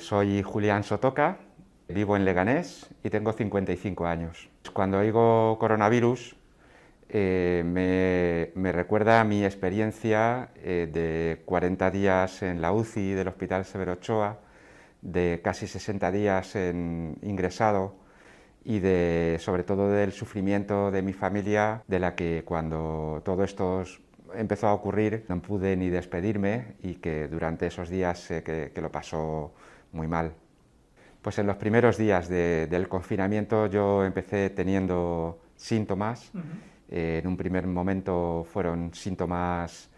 Soy Julián Sotoca, vivo en Leganés y tengo 55 años. Cuando oigo coronavirus, me recuerda a mi experiencia de 40 días en la UCI del Hospital Severo Ochoa, de casi 60 días ingresado y sobre todo del sufrimiento de mi familia, de la que cuando todo esto empezó a ocurrir no pude ni despedirme y que durante esos días sé que lo pasó muy mal. Pues en los primeros días del confinamiento yo empecé teniendo síntomas. En un primer momento fueron síntomas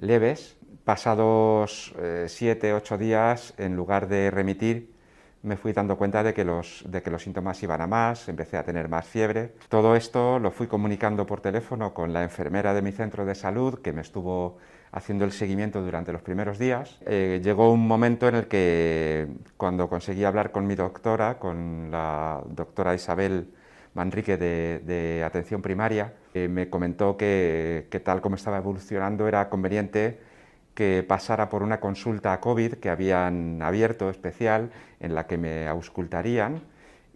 leves. Pasados 7, 8 días, en lugar de remitir, me fui dando cuenta de que los síntomas iban a más, empecé a tener más fiebre. Todo esto lo fui comunicando por teléfono con la enfermera de mi centro de salud, que me estuvo haciendo el seguimiento durante los primeros días. Llegó un momento en el que, cuando conseguí hablar con mi doctora, con la doctora Isabel Manrique de Atención Primaria, me comentó que tal como estaba evolucionando era conveniente que pasara por una consulta COVID que habían abierto especial, en la que me auscultarían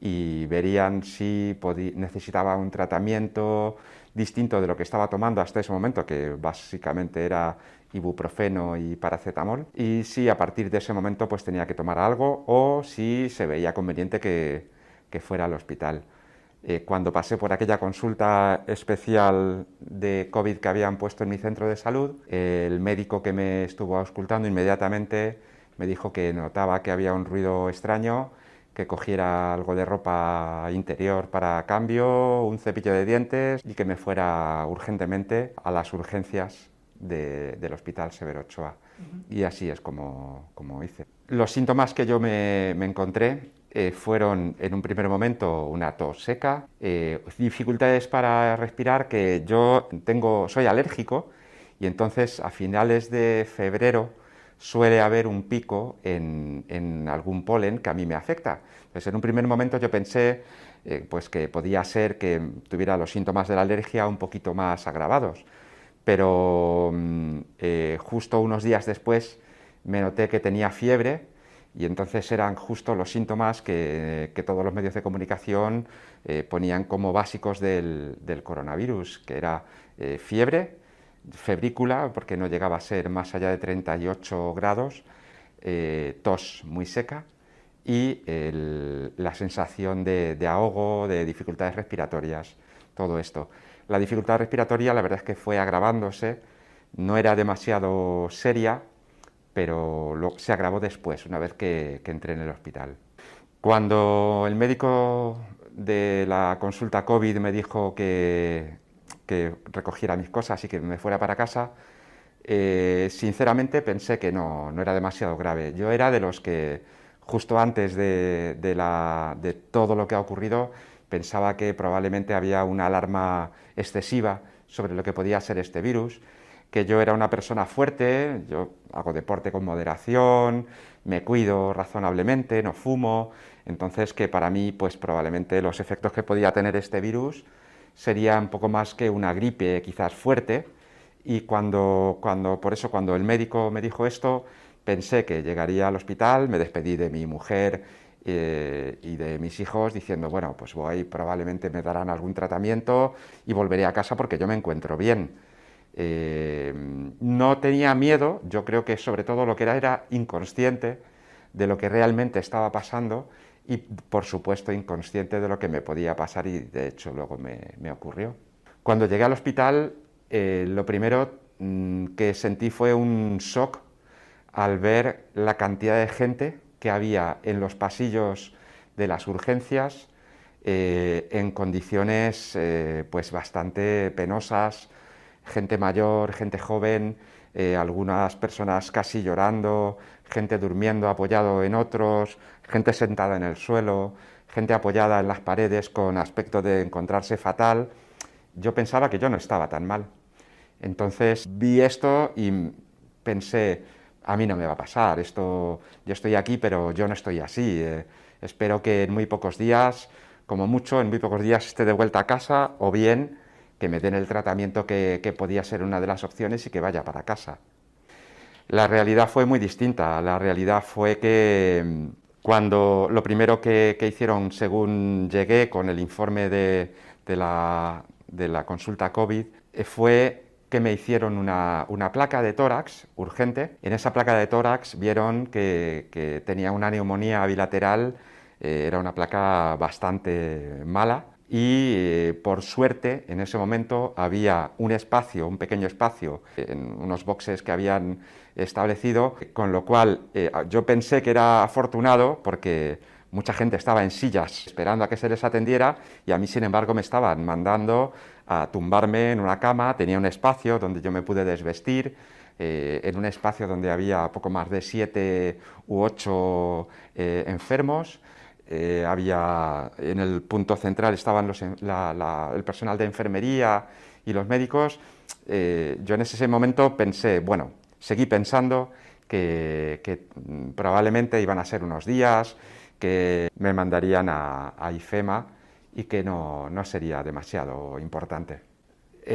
y verían si necesitaba un tratamiento distinto de lo que estaba tomando hasta ese momento, que básicamente era ibuprofeno y paracetamol, y si a partir de ese momento pues tenía que tomar algo o si se veía conveniente que fuera al hospital. Cuando pasé por aquella consulta especial de COVID que habían puesto en mi centro de salud, el médico que me estuvo auscultando inmediatamente me dijo que notaba que había un ruido extraño, que cogiera algo de ropa interior para cambio, un cepillo de dientes y que me fuera urgentemente a las urgencias del Hospital Severo Ochoa. Y así es como hice. Los síntomas que yo me encontré fueron en un primer momento una tos seca, dificultades para respirar, que soy alérgico y entonces a finales de febrero suele haber un pico en algún polen que a mí me afecta. Entonces en un primer momento yo pensé pues que podía ser que tuviera los síntomas de la alergia un poquito más agravados, pero justo unos días después me noté que tenía fiebre y entonces eran justo los síntomas que todos los medios de comunicación ponían como básicos del coronavirus, que era fiebre, febrícula, porque no llegaba a ser más allá de 38 grados, tos muy seca y la sensación de ahogo, de dificultades respiratorias, todo esto. La dificultad respiratoria la verdad es que fue agravándose, no era demasiado seria, pero se agravó después, una vez que entré en el hospital. Cuando el médico de la consulta COVID me dijo que recogiera mis cosas y que me fuera para casa, sinceramente pensé que no era demasiado grave. Yo era de los que justo antes de todo lo que ha ocurrido pensaba que probablemente había una alarma excesiva sobre lo que podía ser este virus, que yo era una persona fuerte, yo hago deporte con moderación, me cuido razonablemente, no fumo, entonces que para mí pues probablemente los efectos que podía tener este virus serían un poco más que una gripe quizás fuerte, y por eso cuando el médico me dijo esto pensé que llegaría al hospital, me despedí de mi mujer y de mis hijos diciendo, bueno, pues probablemente me darán algún tratamiento y volveré a casa porque yo me encuentro bien. No tenía miedo, yo creo que sobre todo lo que era inconsciente de lo que realmente estaba pasando y por supuesto inconsciente de lo que me podía pasar, y de hecho luego me ocurrió. Cuando llegué al hospital lo primero que sentí fue un shock al ver la cantidad de gente que había en los pasillos de las urgencias en condiciones pues bastante penosas, gente mayor, gente joven, algunas personas casi llorando, gente durmiendo apoyado en otros, gente sentada en el suelo, gente apoyada en las paredes con aspecto de encontrarse fatal. Yo pensaba que yo no estaba tan mal. Entonces vi esto y pensé, a mí no me va a pasar, yo estoy aquí pero yo no estoy así, espero que en muy pocos días, como mucho, en muy pocos días esté de vuelta a casa, o bien que me den el tratamiento que podía ser una de las opciones y que vaya para casa. La realidad fue muy distinta. La realidad fue que Cuando lo primero que hicieron, según llegué con el informe de la consulta COVID, fue que me hicieron una placa de tórax urgente. En esa placa de tórax vieron que tenía una neumonía bilateral, era una placa bastante mala. Y por suerte en ese momento había un espacio, un pequeño espacio, en unos boxes que habían establecido, con lo cual yo pensé que era afortunado porque mucha gente estaba en sillas esperando a que se les atendiera y a mí, sin embargo, me estaban mandando a tumbarme en una cama. Tenía un espacio donde yo me pude desvestir, en un espacio donde había poco más de 7 u 8 enfermos. Había en el punto central estaban el personal de enfermería y los médicos. Yo en ese momento pensé, bueno, seguí pensando que probablemente iban a ser unos días, que me mandarían a IFEMA y que no sería demasiado importante.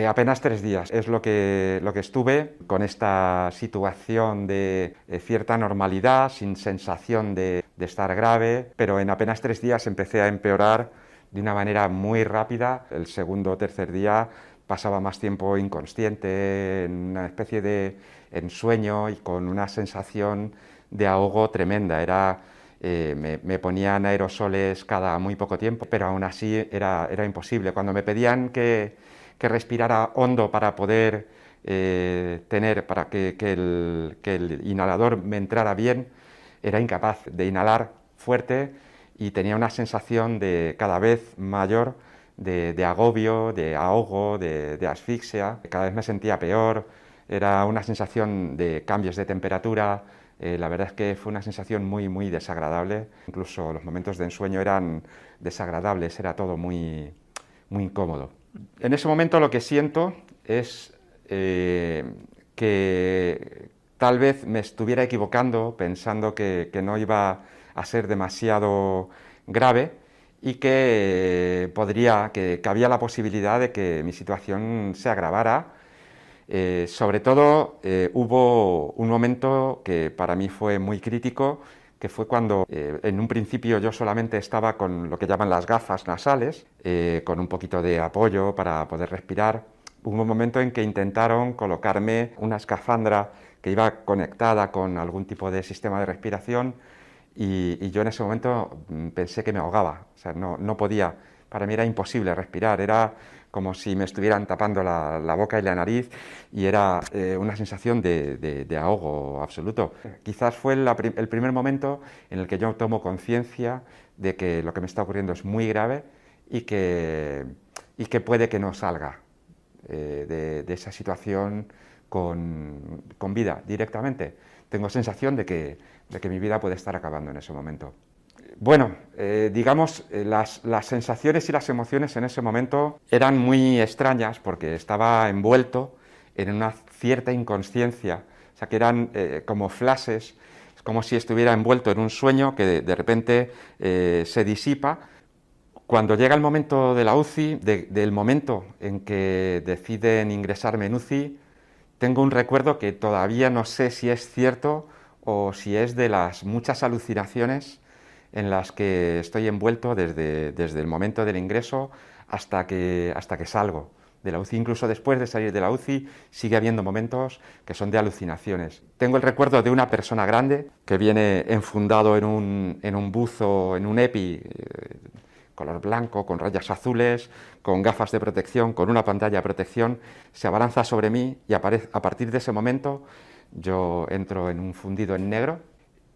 Apenas 3 días es lo que estuve con esta situación de cierta normalidad, sin sensación de estar grave, pero en apenas 3 días empecé a empeorar de una manera muy rápida. El segundo o tercer día pasaba más tiempo inconsciente, en una especie de ensueño y con una sensación de ahogo tremenda. Me ponían aerosoles cada muy poco tiempo, pero aún así era imposible. Cuando me pedían que respirara hondo para poder para que el inhalador me entrara bien, era incapaz de inhalar fuerte y tenía una sensación de cada vez mayor de agobio, de ahogo, de asfixia. Cada vez me sentía peor, era una sensación de cambios de temperatura. La verdad es que fue una sensación muy, muy desagradable. Incluso los momentos de ensueño eran desagradables, era todo muy, muy incómodo. En ese momento lo que siento es que tal vez me estuviera equivocando pensando que no iba a ser demasiado grave y que que había la posibilidad de que mi situación se agravara. Sobre todo hubo un momento que para mí fue muy crítico, que fue cuando en un principio yo solamente estaba con lo que llaman las gafas nasales, con un poquito de apoyo para poder respirar. Hubo un momento en que intentaron colocarme una escafandra que iba conectada con algún tipo de sistema de respiración y yo en ese momento pensé que me ahogaba, o sea, no podía, para mí era imposible respirar, era como si me estuvieran tapando la boca y la nariz y era una sensación de ahogo absoluto. Quizás fue el primer momento en el que yo tomo conciencia de que lo que me está ocurriendo es muy grave y que puede que no salga de esa situación con vida directamente. Tengo sensación de que mi vida puede estar acabando en ese momento. Bueno, digamos, las sensaciones y las emociones en ese momento eran muy extrañas porque estaba envuelto en una cierta inconsciencia, o sea, que eran como flashes, es como si estuviera envuelto en un sueño que de repente se disipa. Cuando llega el momento de la UCI, del momento en que deciden ingresarme en UCI, tengo un recuerdo que todavía no sé si es cierto o si es de las muchas alucinaciones en las que estoy envuelto desde el momento del ingreso hasta que salgo de la UCI. Incluso después de salir de la UCI sigue habiendo momentos que son de alucinaciones. Tengo el recuerdo de una persona grande que viene enfundado en un buzo, en un EPI, color blanco, con rayas azules, con gafas de protección, con una pantalla de protección, se abalanza sobre mí y a partir de ese momento yo entro en un fundido en negro.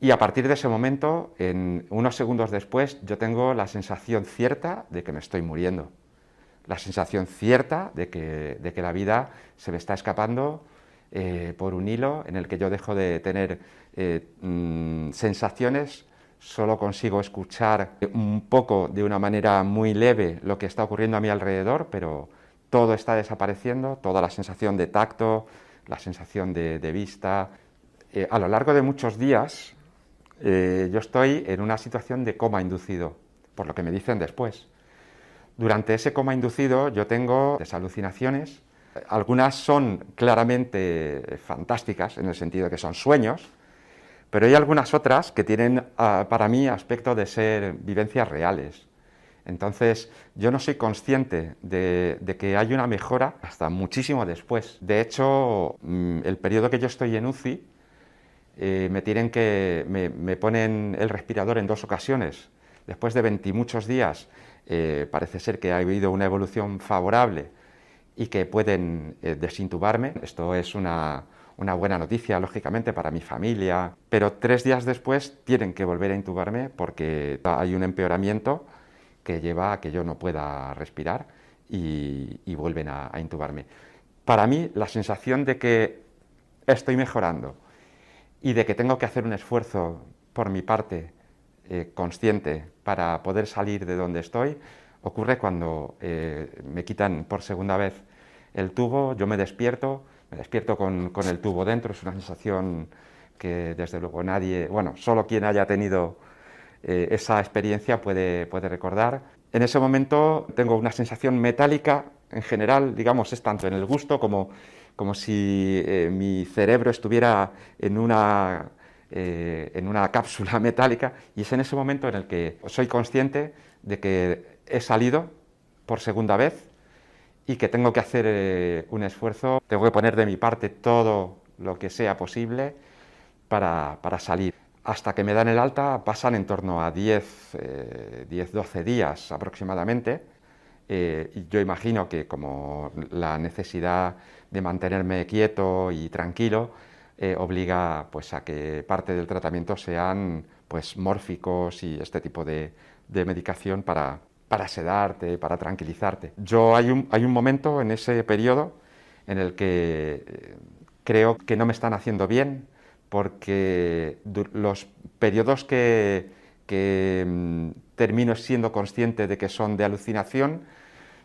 Y a partir de ese momento, en unos segundos después, yo tengo la sensación cierta de que me estoy muriendo. La sensación cierta de que la vida se me está escapando por un hilo en el que yo dejo de tener sensaciones, solo consigo escuchar un poco de una manera muy leve lo que está ocurriendo a mi alrededor, pero todo está desapareciendo, toda la sensación de tacto, la sensación de vista. A lo largo de muchos días, yo estoy en una situación de coma inducido, por lo que me dicen después. Durante ese coma inducido yo tengo alucinaciones, algunas son claramente fantásticas, en el sentido de que son sueños, Pero hay algunas otras que tienen para mí aspecto de ser vivencias reales. Entonces, yo no soy consciente de que hay una mejora hasta muchísimo después. De hecho, el periodo que yo estoy en UCI, me ponen el respirador en 2 ocasiones. Después de 20 y muchos días, parece ser que ha habido una evolución favorable y que pueden desintubarme. Esto es una buena noticia, lógicamente, para mi familia, pero 3 días después tienen que volver a intubarme porque hay un empeoramiento que lleva a que yo no pueda respirar y vuelven a intubarme. Para mí, la sensación de que estoy mejorando y de que tengo que hacer un esfuerzo por mi parte consciente para poder salir de donde estoy, ocurre cuando me quitan por segunda vez el tubo, yo me despierto con el tubo dentro, es una sensación que desde luego nadie, bueno, solo quien haya tenido esa experiencia puede recordar. En ese momento tengo una sensación metálica en general, digamos, es tanto en el gusto como si mi cerebro estuviera en una cápsula metálica, y es en ese momento en el que soy consciente de que he salido por segunda vez y que tengo que hacer un esfuerzo, tengo que poner de mi parte todo lo que sea posible para salir. Hasta que me dan el alta pasan en torno a 10-12 días aproximadamente. Y yo imagino que como la necesidad de mantenerme quieto y tranquilo obliga pues, a que parte del tratamiento sean pues, mórficos y este tipo de medicación para sedarte, para tranquilizarte. Hay un momento en ese periodo en el que creo que no me están haciendo bien, porque los periodos que termino siendo consciente de que son de alucinación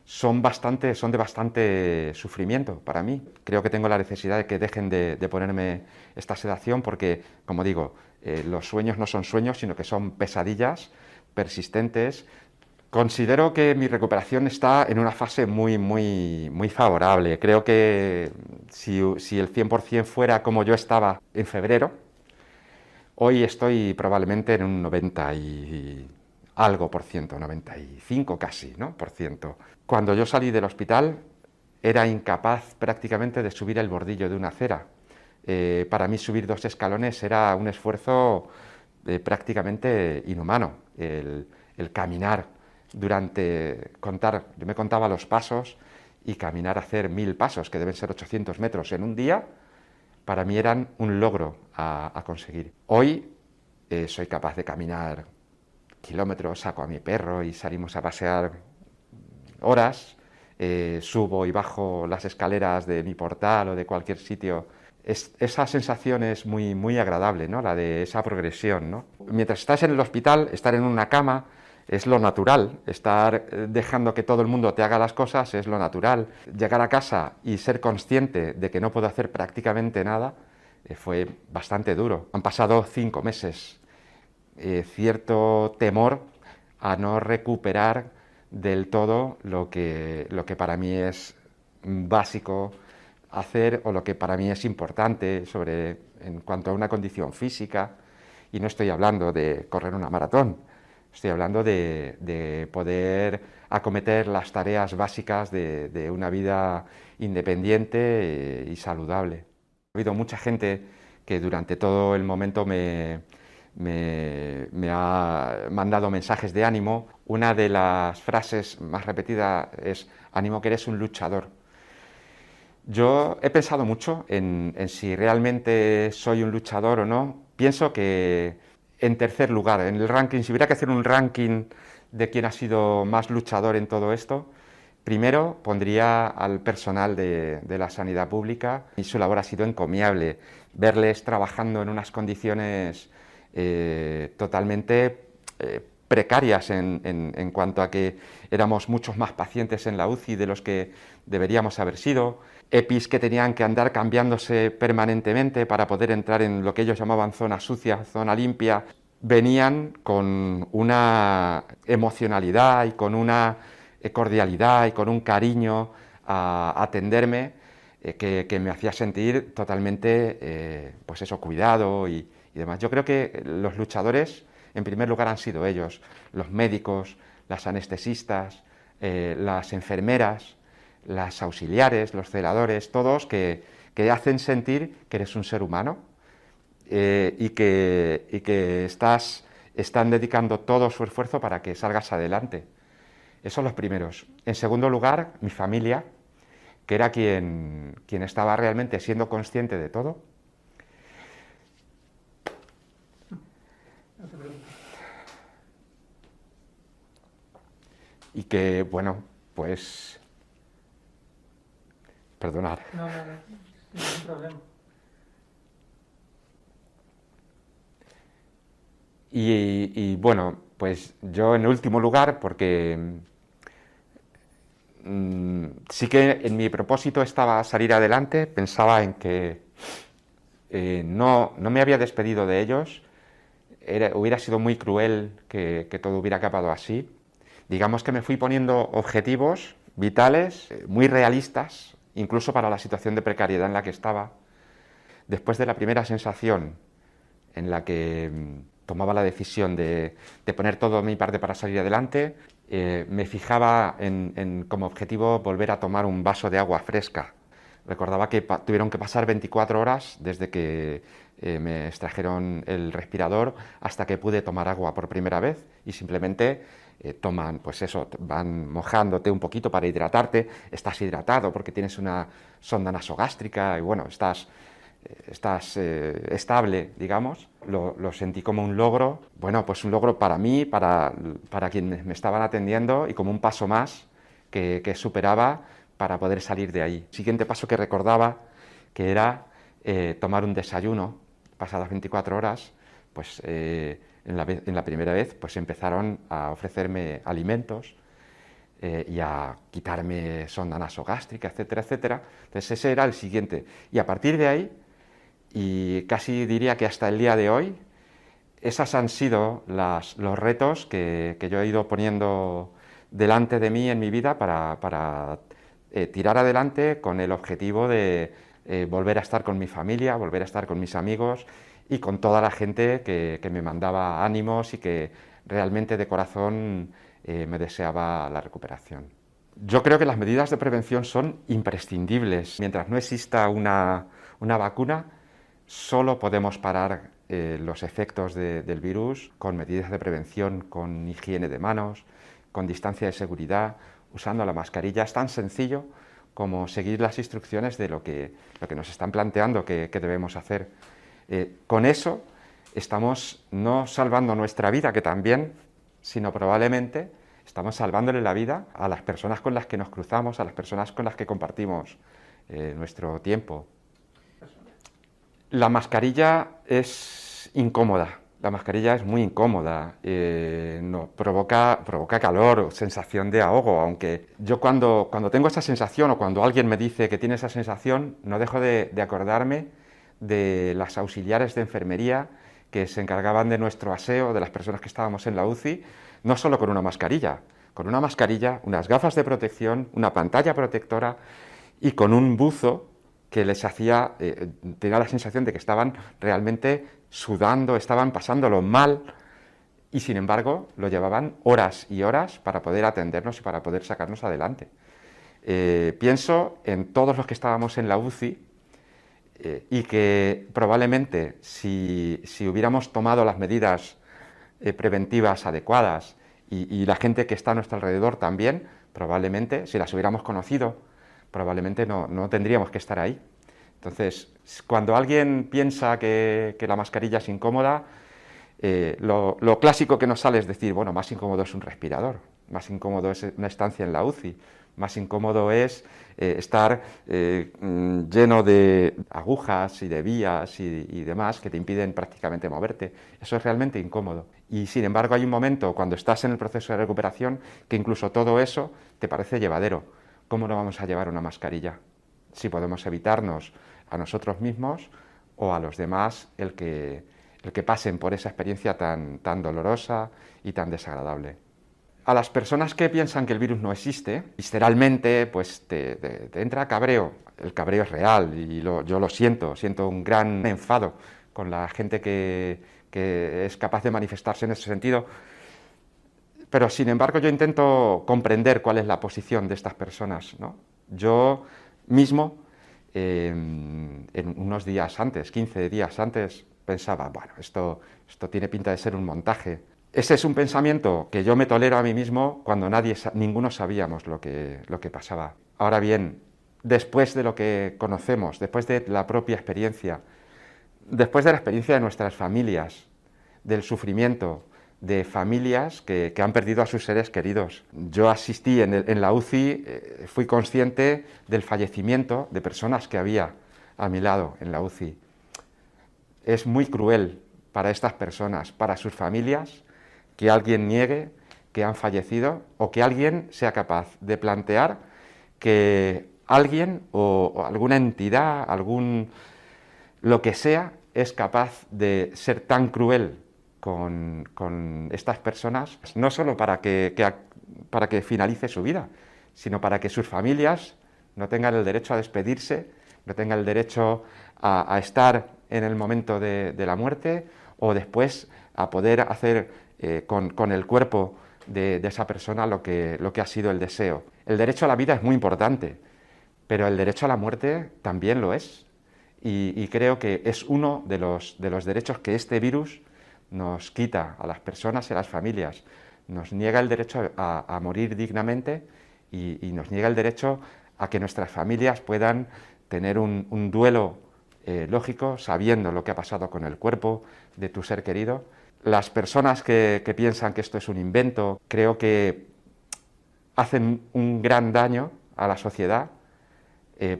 son de bastante sufrimiento para mí. Creo que tengo la necesidad de que dejen de ponerme esta sedación porque, como digo, los sueños no son sueños, sino que son pesadillas persistentes. Considero que mi recuperación está en una fase muy favorable. Creo que si el 100% fuera como yo estaba en febrero, hoy estoy probablemente en un 90 y algo por ciento, 95 casi, ¿no? por ciento. Cuando yo salí del hospital era incapaz prácticamente de subir el bordillo de una acera. Para mí subir 2 escalones era un esfuerzo prácticamente inhumano. El caminar yo me contaba los pasos y caminar a hacer 1000 pasos, que deben ser 800 metros en un día, para mí eran un logro a conseguir. Hoy soy capaz de caminar kilómetros, saco a mi perro y salimos a pasear horas, subo y bajo las escaleras de mi portal o de cualquier sitio. Esa sensación es muy agradable, ¿no? La de esa progresión, ¿no? Mientras estás en el hospital, estar en una cama es lo natural, estar dejando que todo el mundo te haga las cosas es lo natural. Llegar a casa y ser consciente de que no puedo hacer prácticamente nada fue bastante duro. Han pasado 5 meses. Cierto temor a no recuperar del todo lo que para mí es básico hacer o lo que para mí es importante en cuanto a una condición física, y no estoy hablando de correr una maratón, estoy hablando de poder acometer las tareas básicas de una vida independiente y saludable. Ha habido mucha gente que durante todo el momento me ha mandado mensajes de ánimo. Una de las frases más repetidas es: ánimo, que eres un luchador. Yo he pensado mucho en si realmente soy un luchador o no. Pienso que en tercer lugar, en el ranking, si hubiera que hacer un ranking de quién ha sido más luchador en todo esto, primero pondría al personal de la sanidad pública, y su labor ha sido encomiable. Verles trabajando en unas condiciones totalmente precarias en cuanto a que éramos muchos más pacientes en la UCI de los que deberíamos haber sido, EPIs que tenían que andar cambiándose permanentemente para poder entrar en lo que ellos llamaban zona sucia, zona limpia. Venían con una emocionalidad y con una cordialidad y con un cariño a atenderme que me hacía sentir totalmente pues eso, cuidado y y demás. Yo creo que los luchadores, en primer lugar, han sido ellos, los médicos, las anestesistas, las enfermeras, las auxiliares, los celadores, todos que hacen sentir que eres un ser humano y que están dedicando todo su esfuerzo para que salgas adelante. Esos son los primeros. En segundo lugar, mi familia, que era quien estaba realmente siendo consciente de todo. Y que, bueno, pues... Perdonad. No, ningún problema. Y bueno, pues yo en último lugar, porque sí que en mi propósito estaba salir adelante, pensaba en que no me había despedido de ellos, hubiera sido muy cruel que todo hubiera acabado así. Digamos que me fui poniendo objetivos vitales, muy realistas, incluso para la situación de precariedad en la que estaba. Después de la primera sensación en la que tomaba la decisión de poner todo mi parte para salir adelante, me fijaba como objetivo volver a tomar un vaso de agua fresca. Recordaba que tuvieron que pasar 24 horas desde que me extrajeron el respirador hasta que pude tomar agua por primera vez y simplemente toman, pues eso, van mojándote un poquito para hidratarte, estás hidratado porque tienes una sonda nasogástrica y bueno, estás estable, digamos. Lo sentí como un logro, bueno, pues un logro para mí, para quienes me estaban atendiendo y como un paso más que superaba para poder salir de ahí. El siguiente paso que recordaba que era tomar un desayuno pasadas 24 horas, pues en la primera vez pues empezaron a ofrecerme alimentos y a quitarme sonda nasogástrica, etcétera, etcétera. Entonces ese era el siguiente. Y a partir de ahí, y casi diría que hasta el día de hoy, esos han sido los retos que yo he ido poniendo delante de mí en mi vida para tirar adelante con el objetivo de volver a estar con mi familia, volver a estar con mis amigos y con toda la gente que me mandaba ánimos y que realmente de corazón me deseaba la recuperación. Yo creo que las medidas de prevención son imprescindibles. Mientras no exista una vacuna, solo podemos parar los efectos del virus con medidas de prevención, con higiene de manos, con distancia de seguridad, usando la mascarilla. Es tan sencillo como seguir las instrucciones de lo que nos están planteando que debemos hacer. Con eso estamos no salvando nuestra vida, que también, sino probablemente estamos salvándole la vida a las personas con las que nos cruzamos, a las personas con las que compartimos nuestro tiempo. La mascarilla es incómoda, la mascarilla es muy incómoda, provoca calor, sensación de ahogo, aunque yo cuando tengo esa sensación o cuando alguien me dice que tiene esa sensación, no dejo de acordarme de las auxiliares de enfermería que se encargaban de nuestro aseo, de las personas que estábamos en la UCI, no solo con una mascarilla, unas gafas de protección, una pantalla protectora y con un buzo que les hacía, tenía la sensación de que estaban realmente sudando, estaban pasándolo mal y sin embargo lo llevaban horas y horas para poder atendernos y para poder sacarnos adelante. Pienso en todos los que estábamos en la UCI y que probablemente si hubiéramos tomado las medidas preventivas adecuadas y la gente que está a nuestro alrededor también, probablemente si las hubiéramos conocido, probablemente no tendríamos que estar ahí. Entonces, cuando alguien piensa que la mascarilla es incómoda, lo clásico que nos sale es decir, bueno, más incómodo es un respirador, más incómodo es una estancia en la UCI, más incómodo es estar lleno de agujas y de vías y demás que te impiden prácticamente moverte. Eso es realmente incómodo. Y sin embargo hay un momento cuando estás en el proceso de recuperación que incluso todo eso te parece llevadero. ¿Cómo no vamos a llevar una mascarilla? Si podemos evitarnos a nosotros mismos o a los demás el que pasen por esa experiencia tan dolorosa y tan desagradable. A las personas que piensan que el virus no existe, visceralmente, pues te entra cabreo. El cabreo es real y yo lo siento un gran enfado con la gente que es capaz de manifestarse en ese sentido. Pero, sin embargo, yo intento comprender cuál es la posición de estas personas, ¿no? Yo mismo, en unos días antes, 15 días antes, pensaba, bueno, esto tiene pinta de ser un montaje. Ese es un pensamiento que yo me tolero a mí mismo cuando ninguno sabíamos lo que pasaba. Ahora bien, después de lo que conocemos, después de la propia experiencia, después de la experiencia de nuestras familias, del sufrimiento, de familias que han perdido a sus seres queridos. Yo asistí en la UCI, fui consciente del fallecimiento de personas que había a mi lado en la UCI. Es muy cruel para estas personas, para sus familias, que alguien niegue que han fallecido o que alguien sea capaz de plantear que alguien o alguna entidad, lo que sea, es capaz de ser tan cruel con estas personas, no solo para que finalice su vida, sino para que sus familias no tengan el derecho a despedirse, no tengan el derecho a estar en el momento de la muerte o después a poder hacer con el cuerpo de esa persona lo que ha sido el deseo. El derecho a la vida es muy importante, pero el derecho a la muerte también lo es. Y creo que es uno de los derechos que este virus nos quita a las personas y a las familias. Nos niega el derecho a morir dignamente y nos niega el derecho a que nuestras familias puedan tener un duelo lógico, sabiendo lo que ha pasado con el cuerpo de tu ser querido. Las personas que piensan que esto es un invento, creo que hacen un gran daño a la sociedad,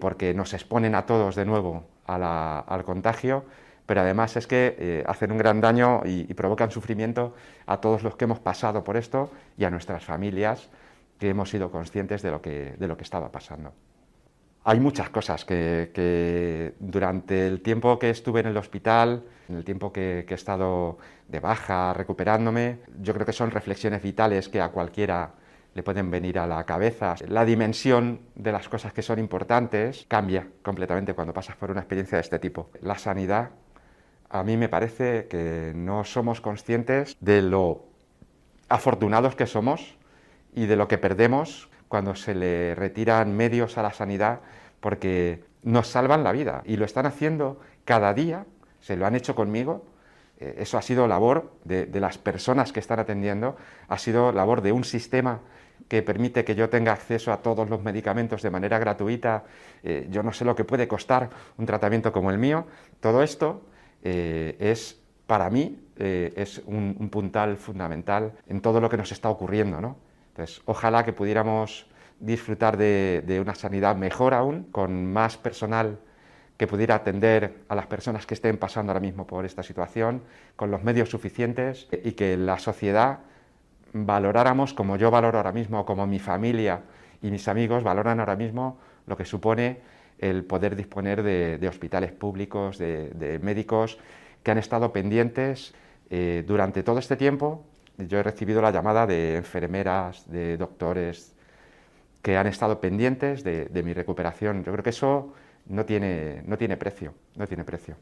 porque nos exponen a todos de nuevo al contagio, pero además es que hacen un gran daño y provocan sufrimiento a todos los que hemos pasado por esto y a nuestras familias que hemos sido conscientes de lo que estaba pasando. Hay muchas cosas que durante el tiempo que estuve en el hospital, en el tiempo que he estado de baja, recuperándome, yo creo que son reflexiones vitales que a cualquiera le pueden venir a la cabeza. La dimensión de las cosas que son importantes cambia completamente cuando pasas por una experiencia de este tipo. La sanidad, a mí me parece que no somos conscientes de lo afortunados que somos y de lo que perdemos cuando se le retiran medios a la sanidad, porque nos salvan la vida y lo están haciendo cada día, se lo han hecho conmigo. Eso ha sido labor de las personas que están atendiendo, ha sido labor de un sistema que permite que yo tenga acceso a todos los medicamentos de manera gratuita. Yo no sé lo que puede costar un tratamiento como el mío. Todo esto es, para mí, es un puntal fundamental en todo lo que nos está ocurriendo, ¿no? Entonces, ojalá que pudiéramos disfrutar de una sanidad mejor aún, con más personal que pudiera atender a las personas que estén pasando ahora mismo por esta situación, con los medios suficientes, y que la sociedad valoráramos, como yo valoro ahora mismo, como mi familia y mis amigos valoran ahora mismo, lo que supone el poder disponer de hospitales públicos, de médicos que han estado pendientes durante todo este tiempo. Yo he recibido la llamada de enfermeras, de doctores, que han estado pendientes de mi recuperación. Yo creo que eso no tiene precio, no tiene precio.